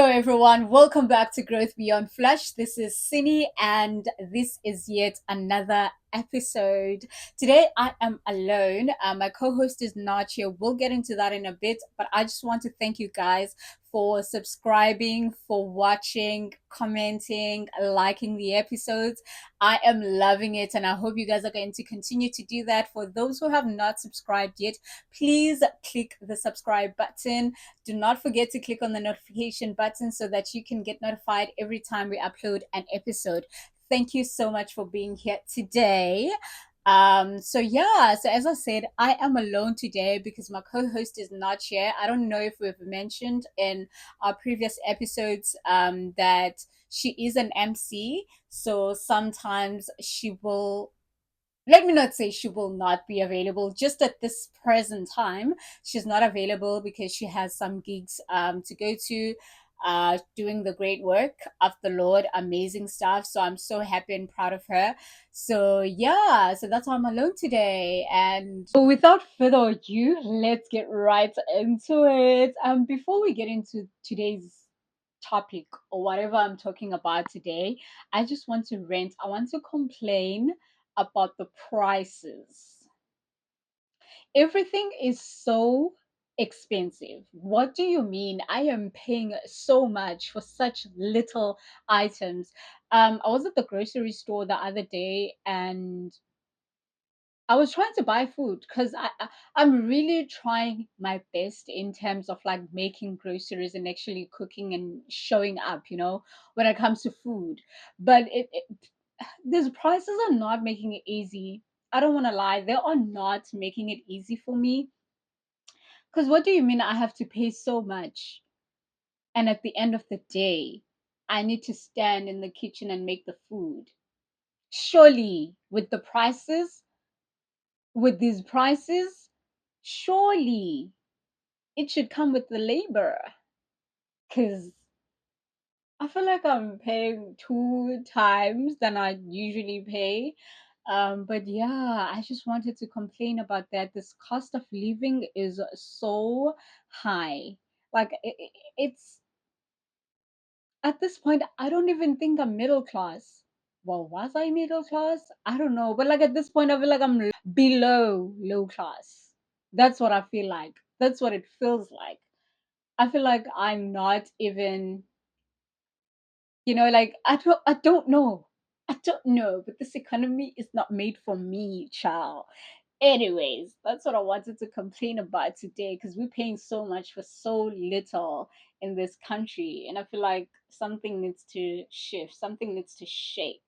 Hello, everyone. Welcome back to Growth Beyond Flesh. This is Sini, and this is yet another episode. Today, I am alone. My co host is not here. We'll get into that in a bit, but I just want to thank you guys for subscribing, for watching, commenting, liking the episodes. I am loving it, and I hope you guys are going to continue to do that. For those who have not subscribed yet, please click the subscribe button. Do not forget to click on the notification button so that you can get notified every time we upload an episode. Thank you so much for being here today. So as I said, I am alone today because my co-host is not here. I don't know if we've mentioned in our previous episodes that she is an MC, so sometimes she will, let me not say she will not be available. Just at this present time, she's not available because she has some gigs to go to, doing the great work of the Lord, amazing stuff. So I'm so happy and proud of her. So that's why I'm alone today. And so without further ado, let's get right into it. Before we get into today's topic or whatever I'm talking about today, I just want to rant. I want to complain about the prices. Everything is so expensive. What do you mean? I am paying so much for such little items. I was at the grocery store the other day and I was trying to buy food because I'm really trying my best in terms of like making groceries and actually cooking and showing up, when it comes to food. But these prices are not making it easy. I don't want to lie, they are not making it easy for me. Because what do you mean I have to pay so much? And at the end of the day, I need to stand in the kitchen and make the food. Surely, with these prices, surely it should come with the labor. Because I feel like I'm paying two times than I usually pay. But yeah, I just wanted to complain about that. This cost of living is so high. Like it's at this point, I don't even think I'm middle class. Well, was I middle class? I don't know. But like at this point, I feel like I'm below low class. That's what I feel like. That's what it feels like. I feel like I'm not even, like I don't know. I don't know, but this economy is not made for me, child. Anyways, that's what I wanted to complain about today because we're paying so much for so little in this country, and I feel like something needs to shift, something needs to shake.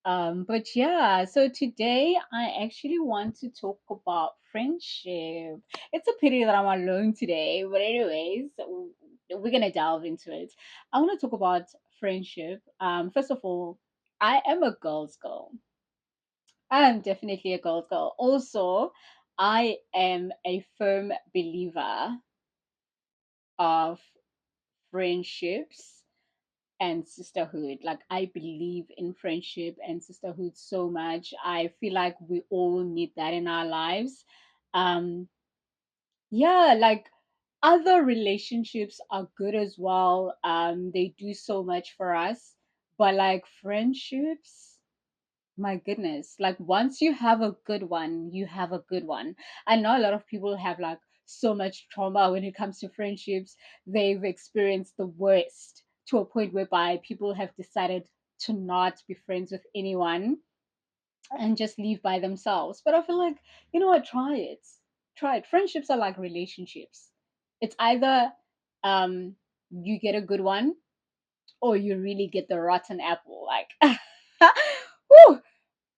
But yeah, so today I actually want to talk about friendship. It's a pity that I'm alone today, but anyways, we're gonna delve into it. I want to talk about friendship. First of all, I am a girl's girl. I am definitely a girl's girl. Also, I am a firm believer of friendships and sisterhood. Like, I believe in friendship and sisterhood so much. I feel like we all need that in our lives. Um, yeah, like other relationships are good as well. They do so much for us, but like friendships, my goodness, like once you have a good one, you have a good one. I know a lot of people have like so much trauma when it comes to friendships. They've experienced the worst to a point whereby people have decided to not be friends with anyone and just leave by themselves. But I feel like, you know what, try it. Try it. Friendships are like relationships. It's either um you get a good one or you really get the rotten apple. Like whew,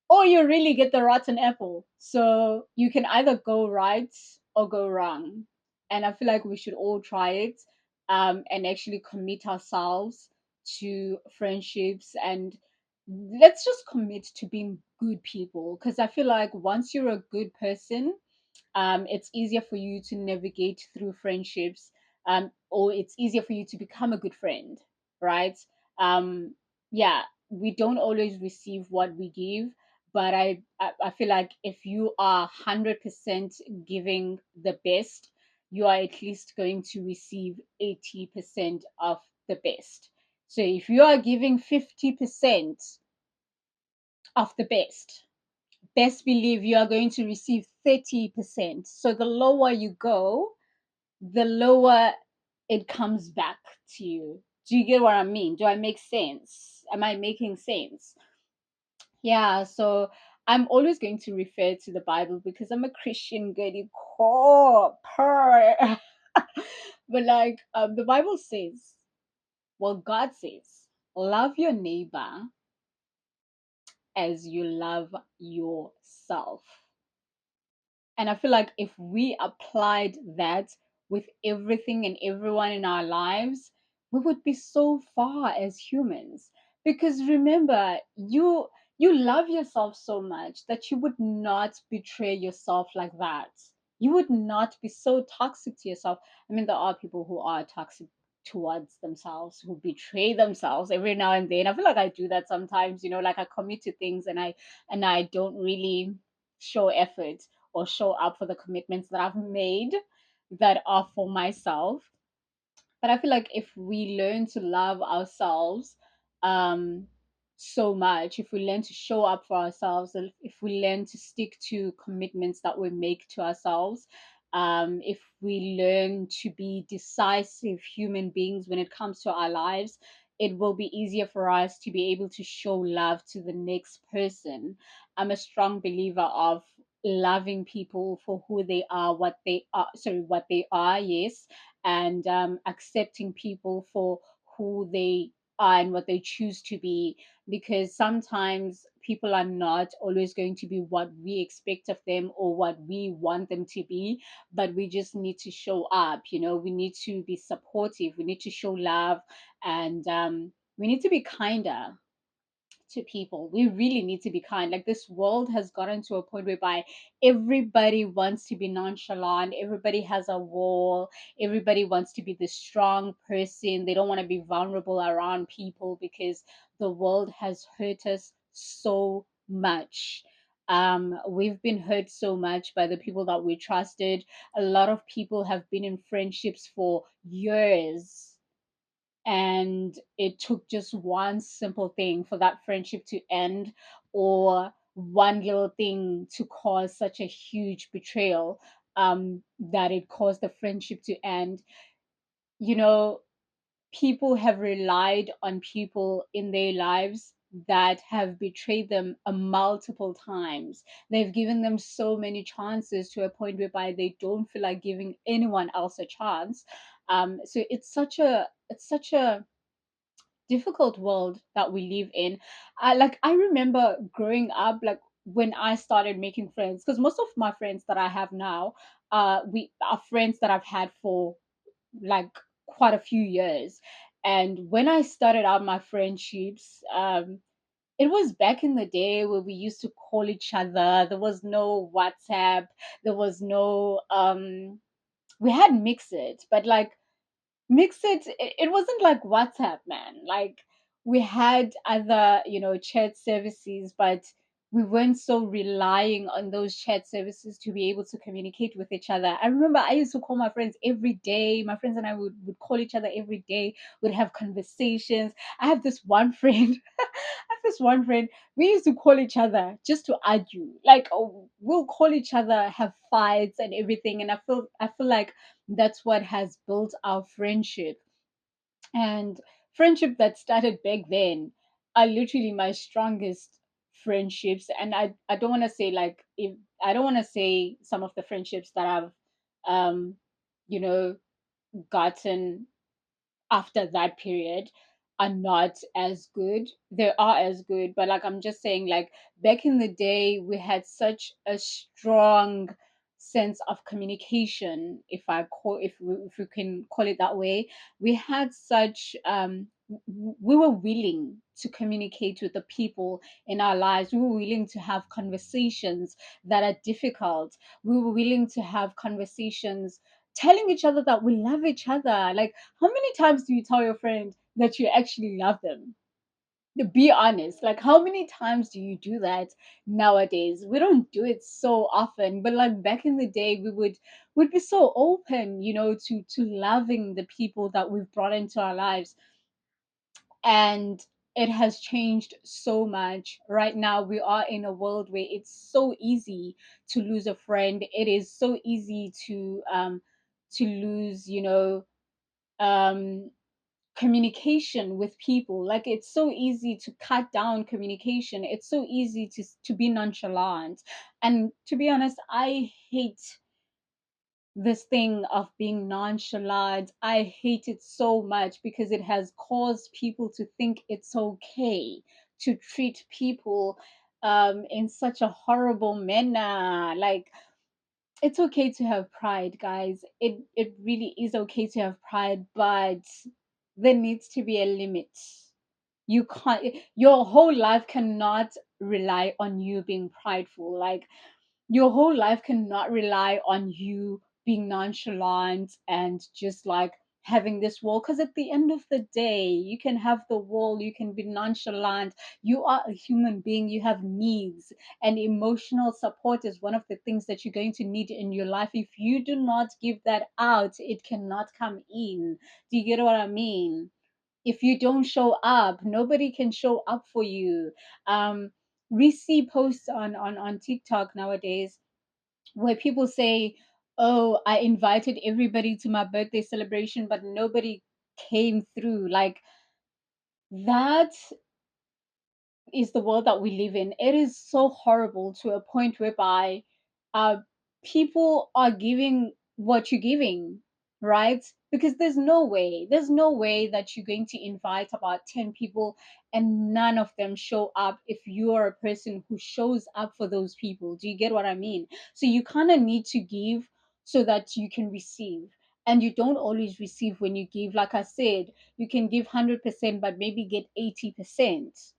or you really get the rotten apple. So you can either go right or go wrong. And I feel like we should all try it, and actually commit ourselves to friendships, and let's just commit to being good people. Because I feel like once you're a good person, it's easier for you to navigate through friendships, or it's easier for you to become a good friend, right? Um, yeah, we don't always receive what we give, but I feel like if you are 100% giving the best, you are at least going to receive 80% of the best. So if you are giving 50% of the best believe you are going to receive 30%. So the lower you go, the lower it comes back to you. Do you get what I mean? Do I make sense? Am I making sense? Yeah, so I'm always going to refer to the Bible because I'm a Christian goody core per. But like the Bible says, well, God says, love your neighbor as you love yourself. And I feel like if we applied that with everything and everyone in our lives, we would be so far as humans. Because remember, you love yourself so much that you would not betray yourself like that. You would not be so toxic to yourself. I mean, there are people who are toxic towards themselves, who betray themselves every now and then. I feel like I do that sometimes, like I commit to things and I don't really show effort or show up for the commitments that I've made that are for myself. But I feel like if we learn to love ourselves um, so much, if we learn to show up for ourselves, and if we learn to stick to commitments that we make to ourselves, if we learn to be decisive human beings when it comes to our lives, it will be easier for us to be able to show love to the next person. I'm a strong believer of loving people for who they are, what they are, yes, and accepting people for who they are and what they choose to be, because sometimes people are not always going to be what we expect of them or what we want them to be, but we just need to show up. We need to be supportive, we need to show love, and we need to be kinder to people. We really need to be kind. Like, this world has gotten to a point whereby everybody wants to be nonchalant, everybody has a wall, everybody wants to be the strong person. They don't want to be vulnerable around people because the world has hurt us so much. We've been hurt so much by the people that we trusted. A lot of people have been in friendships for years, and it took just one simple thing for that friendship to end, or one little thing to cause such a huge betrayal, that it caused the friendship to end. you know People have relied on people in their lives that have betrayed them a multiple times. They've given them so many chances to a point whereby they don't feel like giving anyone else a chance. So it's such a difficult world that we live in. I remember growing up, like when I started making friends, because most of my friends that I have now, we are friends that I've had for like quite a few years. And when I started out my friendships, it was back in the day where we used to call each other. There was no WhatsApp. There was no we had Mix It, but like Mix it wasn't like WhatsApp, man. Like, we had other, chat services, but we weren't so relying on those chat services to be able to communicate with each other. I remember I used to call my friends every day. My friends and I would call each other every day, would have conversations. I have this one friend, we used to call each other just to argue. Like, oh, we'll call each other, have fights and everything. And I feel like that's what has built our friendship. And friendship that started back then are literally my strongest friendships. And I don't want to say, like, if I don't want to say some of the friendships that I've um you know gotten after that period are not as good. They are as good, but like, I'm just saying, like, back in the day, we had such a strong sense of communication, if we can call it that way. We had such we were willing to communicate with the people in our lives. We were willing to have conversations that are difficult. We were willing to have conversations telling each other that we love each other. Like, how many times do you tell your friend that you actually love them? Be honest. Like, how many times do you do that nowadays? We don't do it so often, but like back in the day, would be so open, to loving the people that we've brought into our lives. And it has changed so much. Right now, we are in a world where it's so easy to lose a friend. It is so easy to lose, um communication with people. Like, it's so easy to cut down communication. It's so easy to be nonchalant. And to be honest, I hate this thing of being nonchalant. I hate it so much because it has caused people to think it's okay to treat people in such a horrible manner. Like, it's okay to have pride, guys. It really is okay to have pride, but there needs to be a limit. You can't, your whole life cannot rely on you being prideful. Like, your whole life cannot rely on you being nonchalant and just like having this wall. Because at the end of the day, you can have the wall, you can be nonchalant. You are a human being, you have needs, and emotional support is one of the things that you're going to need in your life. If you do not give that out, it cannot come in. Do you get what I mean? If you don't show up, nobody can show up for you. um we see posts on TikTok nowadays where people say, "Oh, I invited everybody to my birthday celebration, but nobody came through." Like, that is the world that we live in. It is so horrible to a point whereby uh, people are giving what you're giving, right? Because there's no way that you're going to invite about 10 people and none of them show up if you are a person who shows up for those people. Do you get what I mean? So you kind of need to give so that you can receive. And you don't always receive when you give. Like I said, you can give 100%, but maybe get 80%.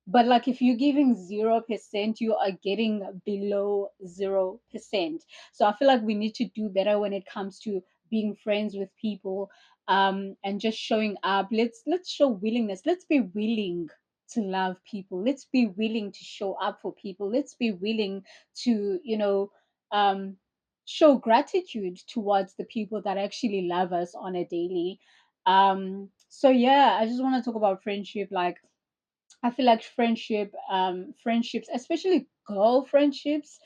But like, if you're giving 0%, you are getting below 0%. So I feel like we need to do better when it comes to being friends with people, and just showing up. Let's show willingness. Let's be willing to love people. Let's be willing to show up for people. Let's be willing to, um, show gratitude towards the people that actually love us on a daily. So yeah, I just want to talk about friendship. Like, I feel like friendships, especially girl friendships,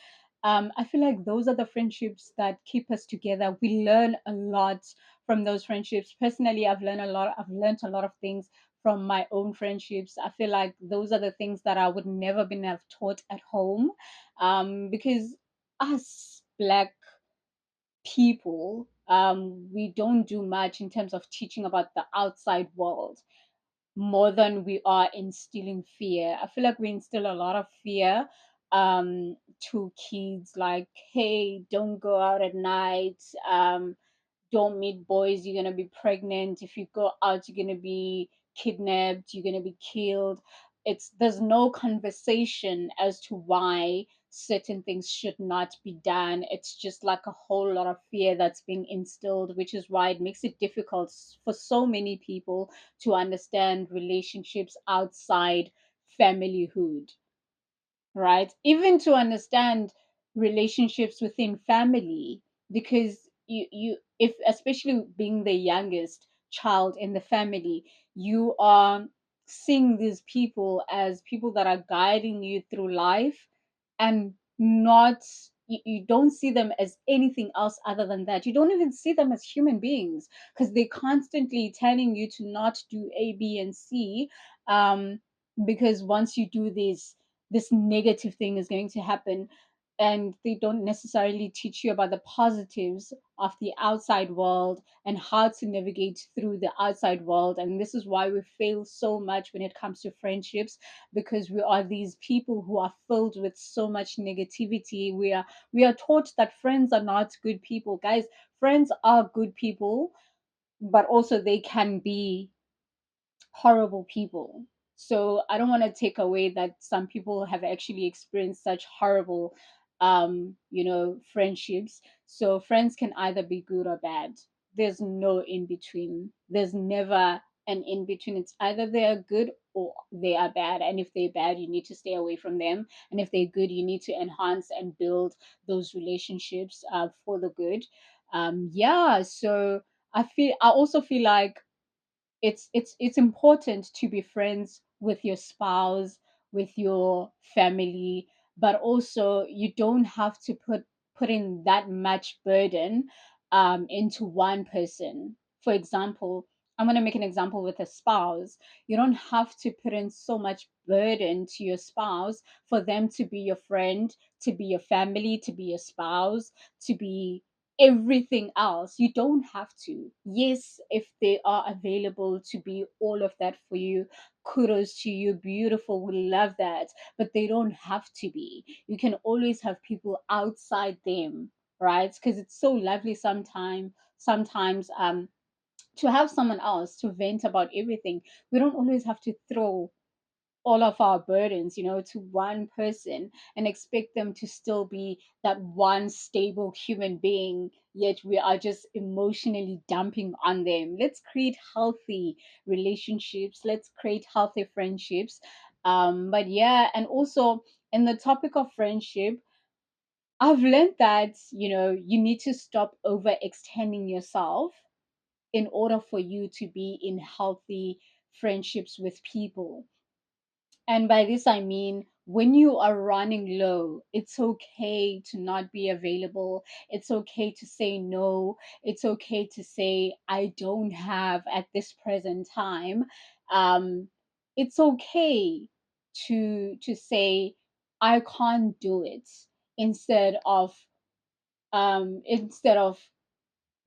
I feel like those are the friendships that keep us together. We learn a lot from those friendships. Personally, I've learned a lot. I've learned a lot of things from my own friendships. I feel like those are the things that I would never been have taught at home, because us black people, we don't do much in terms of teaching about the outside world more than we are instilling fear. I feel like we instill a lot of fear to kids, like, hey, don't go out at night, don't meet boys, you're gonna be pregnant. If you go out, you're gonna be kidnapped, you're gonna be killed. It's There's no conversation as to why certain things should not be done. It's just like a whole lot of fear that's being instilled, which is why it makes it difficult for so many people to understand relationships outside familyhood, right? Even to understand relationships within family, because you if, especially being the youngest child in the family, you are seeing these people as people that are guiding you through life, and not you don't see them as anything else other than that. You don't even see them as human beings, because they're constantly telling you to not do A, B, and C, because once you do this negative thing is going to happen. And they don't necessarily teach you about the positives of the outside world and how to navigate through the outside world. And this is why we fail so much when it comes to friendships, because we are these people who are filled with so much negativity. We are taught that friends are not good people. Guys, friends are good people, but also they can be horrible people. So I don't want to take away that some people have actually experienced such horrible, friendships. So friends can either be good or bad. There's no in between. There's never and in between. It's either they are good or they are bad. And if they're bad, you need to stay away from them. And if they're good, you need to enhance and build those relationships for the good. Yeah, so I also feel like it's important to be friends with your spouse, with your family, but also you don't have to put in that much burden into one person. For example, I'm going to make an example with a spouse. You don't have to put in so much burden to your spouse for them to be your friend, to be your family, to be your spouse, to be everything else. You don't have to. Yes, if they are available to be all of that for you, kudos to you, beautiful, we love that. But they don't have to be. You can always have people outside them, right? Because it's so lovely sometimes to have someone else to vent about everything. We don't always have to throw all of our burdens, to one person and expect them to still be that one stable human being, yet we are just emotionally dumping on them. Let's create healthy relationships, let's create healthy friendships. But yeah, and also in the topic of friendship, I've learned that, you need to stop overextending yourself in order for you to be in healthy friendships with people. And by this, I mean, when you are running low, it's okay to not be available. It's okay to say no. It's okay to say, I don't have at this present time. Um, it's okay to say, I can't do it instead of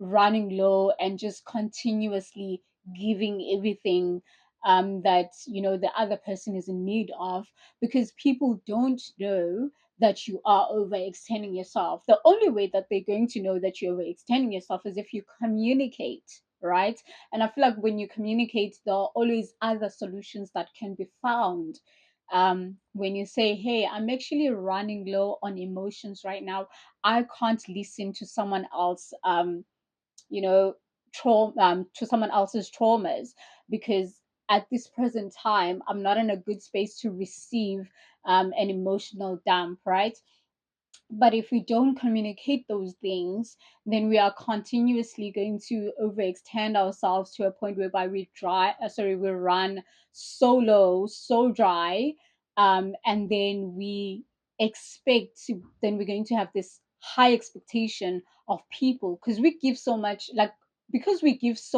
running low and just continuously giving everything that the other person is in need of, because people don't know that you are overextending yourself. The only way that they're going to know that you're overextending yourself is if you communicate, right? And I feel like when you communicate, there are always other solutions that can be found. When you say, hey, I'm actually running low on emotions right now, I can't listen to someone else you know to someone else's traumas, because at this present time I'm not in a good space to receive an emotional dump, right? But if we don't communicate those things, then we are continuously going to overextend ourselves to a point whereby we run so low, so dry, and then we're going to have this high expectation of people, because we give so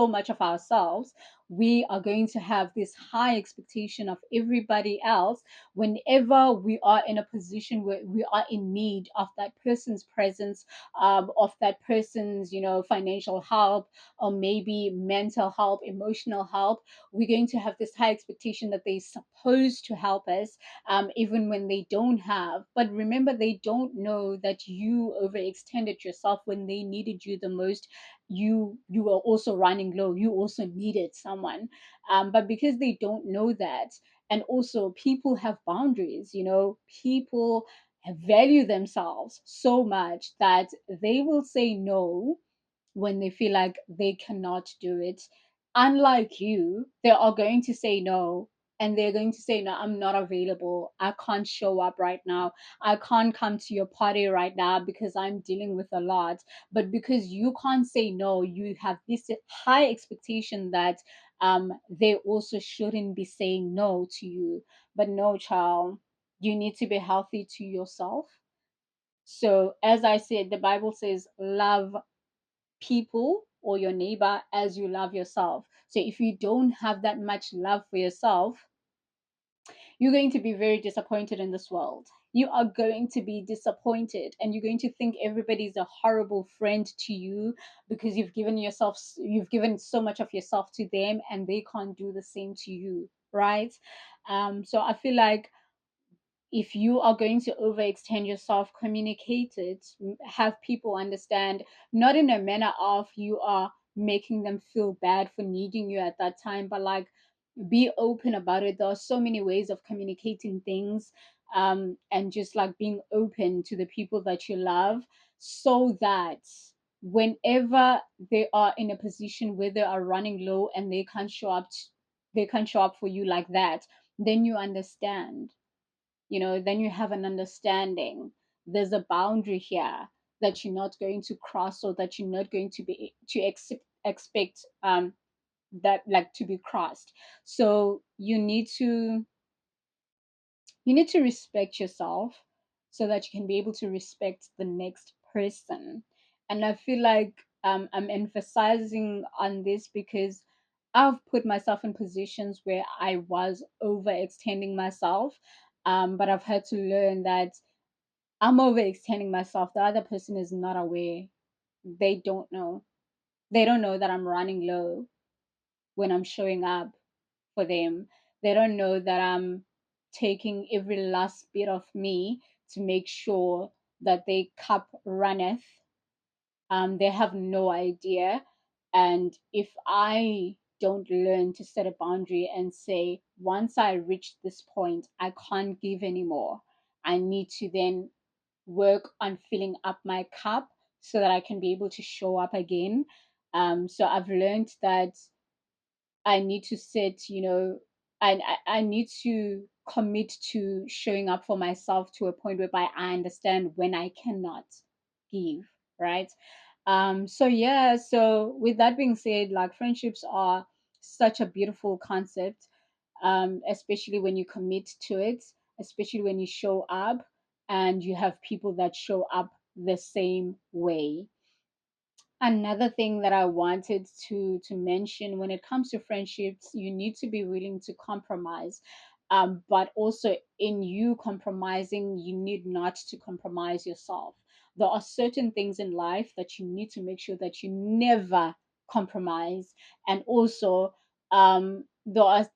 much of ourselves. We are going to have this high expectation of everybody else whenever we are in a position where we are in need of that person's presence, of that person's, financial help, or maybe mental help, emotional help. We're going to have this high expectation that they're supposed to help us, even when they don't have. But remember, they don't know that you overextended yourself when they needed you the most. You were also running low. You also needed someone, but because they don't know that, and also people have boundaries, people value themselves so much that they will say no when they feel like they cannot do it. Unlike you, they are going to say no, and they're going to say, no, I'm not available. I can't show up right now. I can't come to your party right now because I'm dealing with a lot. But because you can't say no, you have this high expectation that they also shouldn't be saying no to you. But no, child, you need to be healthy to yourself. So, as I said, the Bible says, love people or your neighbor as you love yourself. So if you don't have that much love for yourself, you're going to be very disappointed in this world. You are going to be disappointed, and you're going to think everybody's a horrible friend to you because you've given so much of yourself to them, and they can't do the same to you, right? So I feel like if you are going to overextend yourself, communicate it, have people understand, not in a manner of you are making them feel bad for needing you at that time, but like, be open about it. There are so many ways of communicating things, and just like being open to the people that you love, so that whenever they are in a position where they are running low and they can't show up they can't show up for you like that, then you understand, then you have an understanding. There's a boundary here that you're not going to cross, or that you're not going to be to expect that like to be crossed. So you need to respect yourself so that you can be able to respect the next person. And I feel like I'm emphasizing on this because I've put myself in positions where I was overextending myself, but I've had to learn that I'm overextending myself. The other person is not aware. They don't know. They don't know that I'm running low when I'm showing up for them. They don't know that I'm taking every last bit of me to make sure that their cup runneth. They have no idea. And if I don't learn to set a boundary and say, once I reach this point, I can't give anymore, I need to then work on filling up my cup so that I can be able to show up again. So I've learned that I need to set, I need to commit to showing up for myself to a point whereby I understand when I cannot give, right? So yeah, so with that being said, like friendships are such a beautiful concept, especially when you commit to it, especially when you show up and you have people that show up the same way. Another thing that I wanted to mention, when it comes to friendships, you need to be willing to compromise. But also in you compromising, you need not to compromise yourself. There are certain things in life that you need to make sure that you never compromise. And also, there are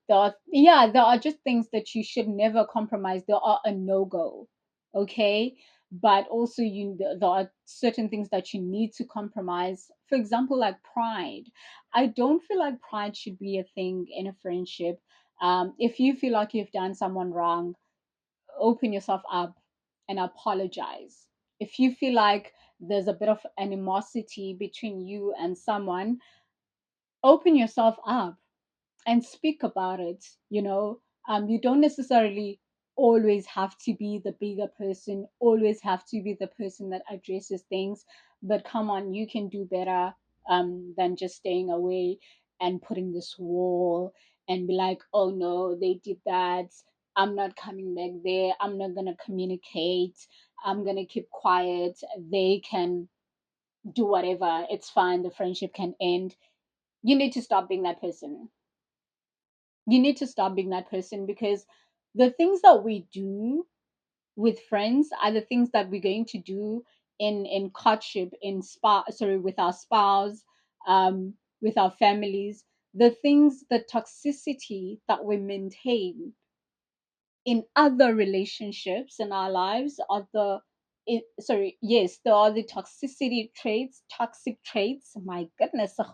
just things that you should never compromise. There are a no-go. Okay, but also there are certain things that you need to compromise, for example, like pride. I don't feel like pride should be a thing in a friendship. If you feel like you've done someone wrong, open yourself up and apologize. If you feel like there's a bit of animosity between you and someone, open yourself up and speak about it. You don't necessarily always have to be the bigger person, always have to be the person that addresses things, but come on, you can do better than just staying away and putting this wall and be like, oh no, they did that, I'm not coming back there, I'm not going to communicate, I'm going to keep quiet, they can do whatever, it's fine, the friendship can end. You need to stop being that person. You need to stop being that person, because the things that we do with friends are the things that we're going to do in courtship, in spa sorry with our spouse, with our families. The things, the toxicity that we maintain in other relationships in our lives are there are the toxic traits, my goodness, there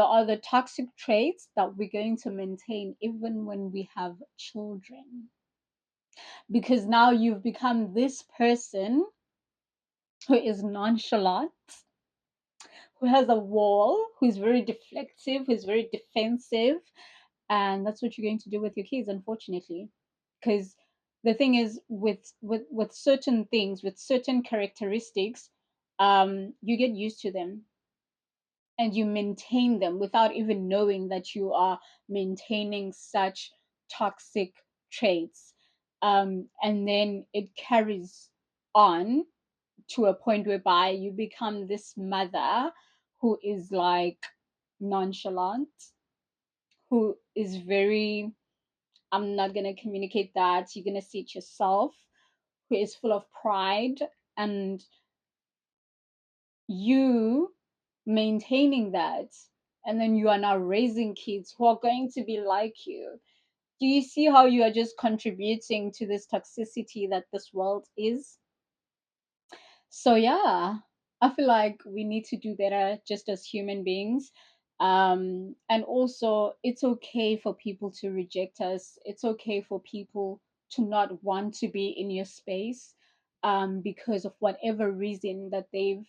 are the toxic traits that we're going to maintain even when we have children, because now you've become this person who is nonchalant, who has a wall, who's very deflective, who's very defensive. And that's what you're going to do with your kids, unfortunately. Because the thing is, with certain things, with certain characteristics, you get used to them and you maintain them without even knowing that you are maintaining such toxic traits. And then it carries on to a point whereby you become this mother who is like nonchalant, who is very, I'm not going to communicate that, you're going to see it yourself, who is full of pride, and you maintaining that, and then you are now raising kids who are going to be like you. Do you see how you are just contributing to this toxicity that this world is? So yeah, I feel like we need to do better just as human beings. And also, it's okay for people to reject us. It's okay for people to not want to be in your space, because of whatever reason that they've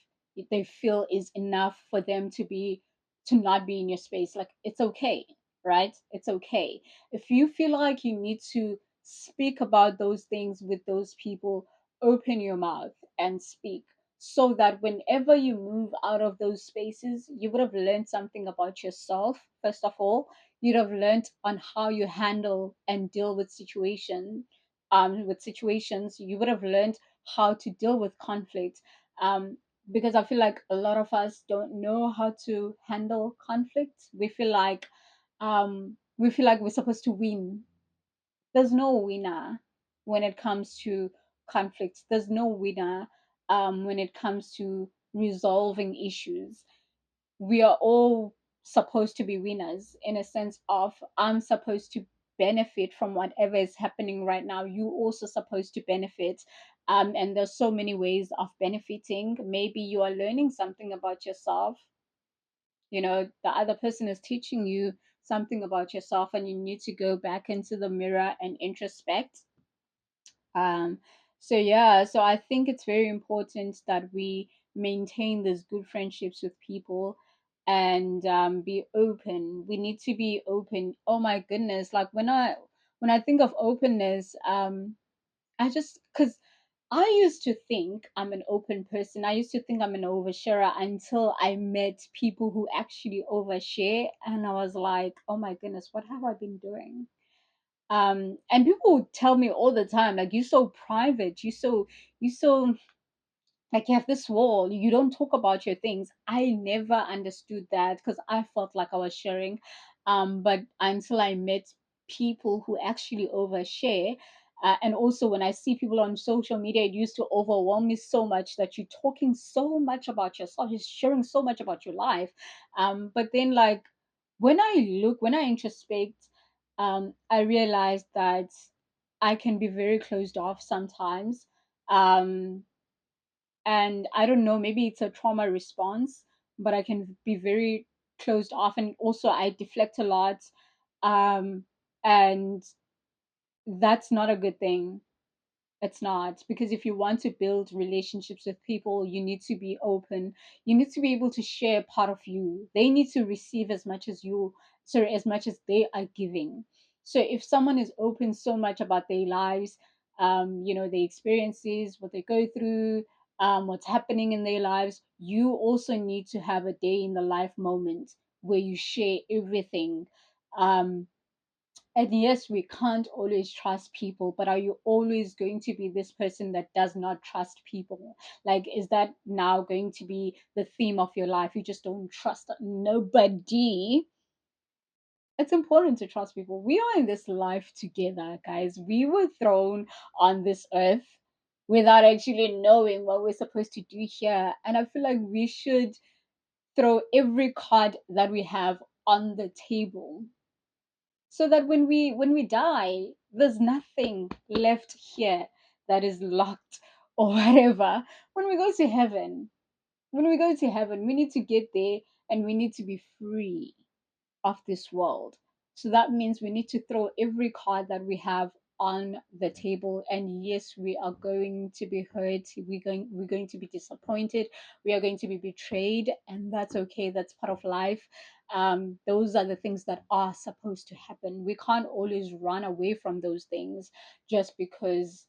they feel is enough for them to not be in your space. Like, it's okay, right? It's okay. If you feel like you need to speak about those things with those people, open your mouth and speak, so that whenever you move out of those spaces, you would have learned something about yourself. First of all, you'd have learned on how you handle and deal with situations. You would have learned how to deal with conflict. um, because I feel like a lot of us don't know how to handle conflict. We feel like we're supposed to win. There's no winner when it comes to conflicts. There's no winner when it comes to resolving issues. We are all supposed to be winners, in a sense of, I'm supposed to benefit from whatever is happening right now. You also supposed to benefit. And there's so many ways of benefiting. Maybe you are learning something about yourself. The other person is teaching you something about yourself, and you need to go back into the mirror and introspect. um, so yeah, so I think it's very important that we maintain these good friendships with people, and be open. We need to be open. Oh my goodness! Like, when I think of openness, I just because I used to think I'm an open person. I used to think I'm an oversharer until I met people who actually overshare, and I was like, oh my goodness, what have I been doing? And people tell me all the time, like, you're so private, you so like, you have this wall, you don't talk about your things. I never understood that because I felt like I was sharing. But until I met people who actually overshare. And also, when I see people on social media, it used to overwhelm me so much that you're talking so much about yourself, you're sharing so much about your life. But then, like, when I introspect, I realize that I can be very closed off sometimes. Um, and I don't know, maybe it's a trauma response, but I can be very closed off, and also I deflect a lot. Um and that's not a good thing. It's not, because if you want to build relationships with people, you need to be open. You need to be able to share part of you. They need to receive as much as as much as they are giving. So if someone is open so much about their lives, their experiences, what they go through, what's happening in their lives, you also need to have a day in the life moment where you share everything. Um, and yes, we can't always trust people, but are you always going to be this person that does not trust people? Like, is that now going to be the theme of your life? You just don't trust nobody. It's important to trust people. We are in this life together, guys. We were thrown on this earth without actually knowing what we're supposed to do here. And I feel like we should throw every card that we have on the table, so that when we die, there's nothing left here that is locked or whatever. When we go to heaven, we need to get there, and we need to be free of this world. So that means we need to throw every card that we have on the table. And yes, we are going to be hurt. We're going to be disappointed. We are going to be betrayed, and that's okay. That's part of life. Those are the things that are supposed to happen. We can't always run away from those things just because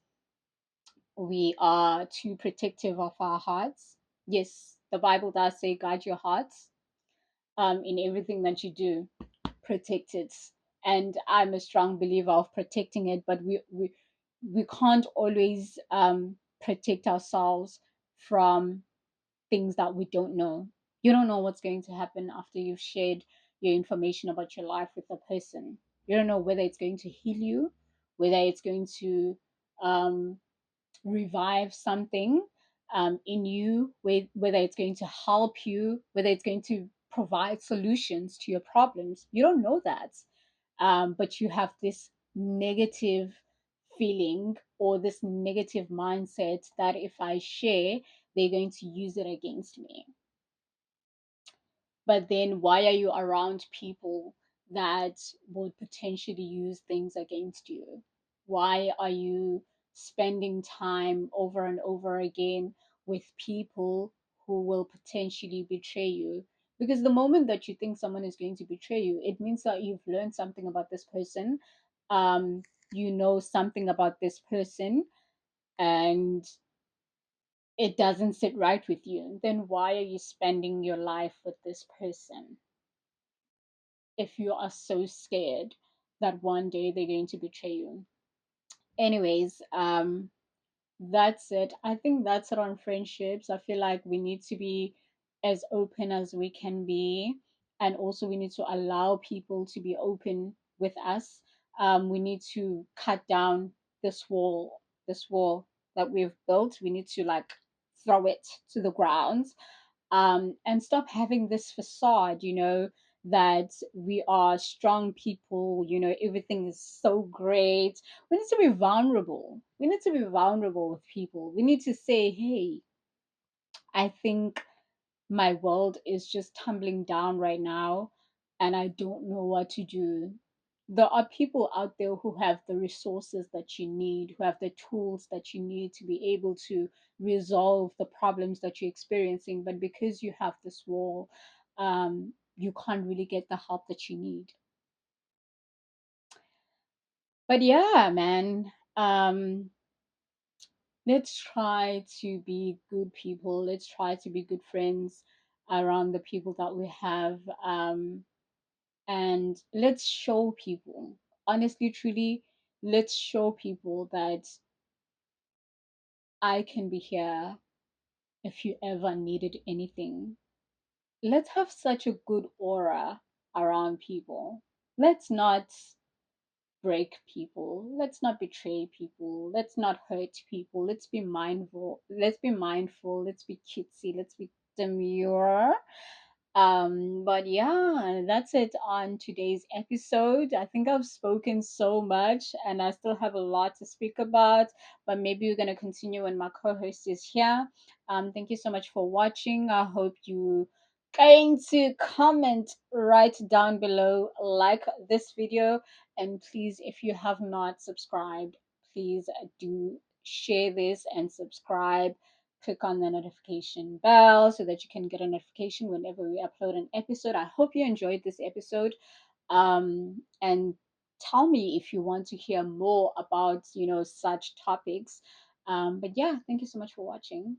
we are too protective of our hearts. Yes, the Bible does say, guard your hearts in everything that you do. Protect it. And I'm a strong believer of protecting it, but we can't always protect ourselves from things that we don't know. You don't know what's going to happen after you've shared your information about your life with a person. You don't know whether it's going to heal you, whether it's going to um, revive something in you, whether it's going to help you, whether it's going to provide solutions to your problems. You don't know that. But you have this negative feeling or this negative mindset that if I share, they're going to use it against me. But then why are you around people that would potentially use things against you? Why are you spending time over and over again with people who will potentially betray you. Because the moment that you think someone is going to betray you, it means that you've learned something about this person. Um, you know something about this person, and it doesn't sit right with you. Then why are you spending your life with this person if you are so scared that one day they're going to betray you? Anyways, that's it. I think that's it on friendships. I feel like we need to be as open as we can be, and also we need to allow people to be open with us. We need to cut down this wall that we've built. We need to like throw it to the ground, and stop having this facade, that we are strong people, everything is so great. We need to be vulnerable. We need to be vulnerable with people. We need to say, hey, I think my world is just tumbling down right now and I don't know what to do. There are people out there who have the resources that you need, who have the tools that you need to be able to resolve the problems that you're experiencing. But because you have this wall, you can't really get the help that you need. But yeah, man, let's try to be good people. Let's try to be good friends around the people that we have. And let's show people, honestly, truly, let's show people that I can be here if you ever needed anything. Let's have such a good aura around people. Let's not break people. Let's not betray people. Let's not hurt people. Let's be mindful. Let's be mindful. Let's be cutesy. Let's be demure. But yeah, that's it on today's episode. I think I've spoken so much and I still have a lot to speak about, but maybe we're gonna continue when my co-host is here. Thank you so much for watching. I hope you going to comment right down below, like this video, and please, if you have not subscribed, please do share this and subscribe. Click on the notification bell so that you can get a notification whenever we upload an episode. I hope you enjoyed this episode. And tell me if you want to hear more about, such topics. But yeah, thank you so much for watching.